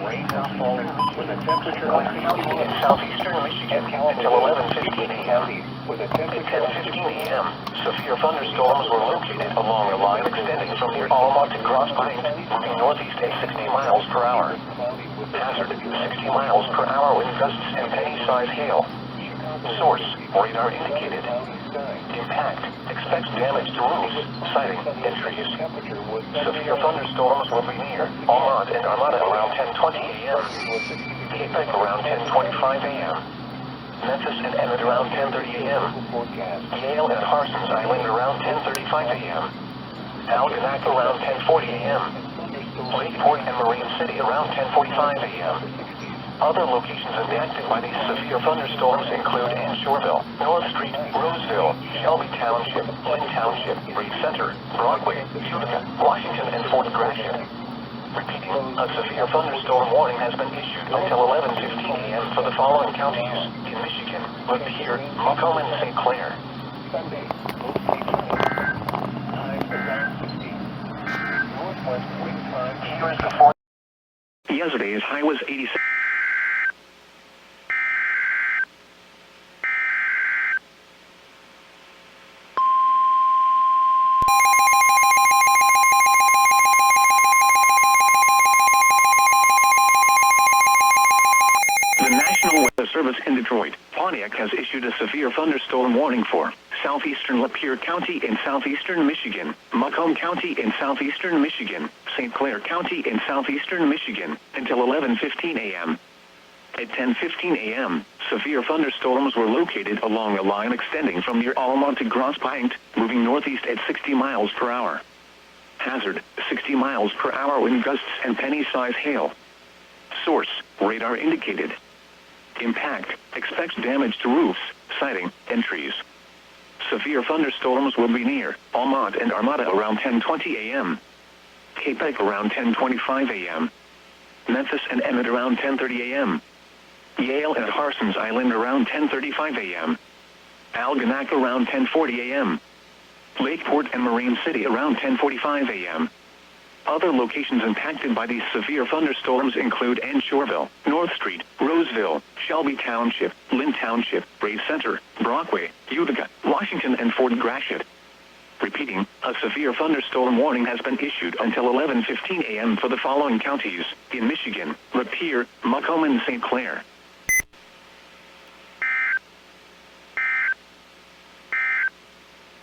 Rain now falling with a temperature of in southeastern Michigan until 11:15 a.m. With a temperature at 10:15 a.m., severe thunderstorms were located along a line extending from near Alma to Grosse Pointe, moving northeast at 60 miles per hour. Hazard, 60 miles per hour wind gusts and penny-size hail. Source, radar indicated. Impact, expects damage to roofs, siding, and trees. Severe thunderstorms will be near Alma and Armada around 10:20 a.m. Quebec around 10:25 a.m. Memphis and Emmett around 10:30 a.m. Yale and Parsons Island around 10:35 a.m. Algonac around 10:40 a.m. Lakeport and Marine City around 10:45 a.m. Other locations impacted by these severe thunderstorms include Anshoreville, North Street, Roseville, Shelby Township, Lynn Township, Reed Center, Broadway, Utica, Washington, and Fort Gratiot. Repeating, a severe thunderstorm warning has been issued until 11:15 a.m. for the following counties in Michigan: Lapeer, Macomb, and St. Clair. Sunday, northwest wind time. Here is the fourth. Yesterday's high was 86. The National Weather Service in Detroit, Pontiac has issued a severe thunderstorm warning for southeastern Lapeer County in southeastern Michigan, Macomb County in southeastern Michigan, St. Clair County in southeastern Michigan, until 11:15 a.m. At 10:15 a.m., severe thunderstorms were located along a line extending from near Alma to Grosse Pointe, moving northeast at 60 miles per hour. Hazard, 60 miles per hour wind gusts and penny-size hail. Source, radar indicated. Impact, expects damage to roofs, siding, and trees. Severe thunderstorms will be near Alma and Armada around 10:20 a.m. Quebec around 10:25 a.m. Memphis and Emmett around 10:30 a.m. Yale and Parsons Island around 10:35 a.m. Algonac around 10:40 a.m. Lakeport and Marine City around 10:45 a.m. Other locations impacted by these severe thunderstorms include Anshoreville, North Street, Roseville, Shelby Township, Lynn Township, Reed Center, Broadway, Utica, Washington, and Fort Gratiot. Repeating, a severe thunderstorm warning has been issued until 11:15 a.m. for the following counties in Michigan: Lapeer, Macomb, and St. Clair.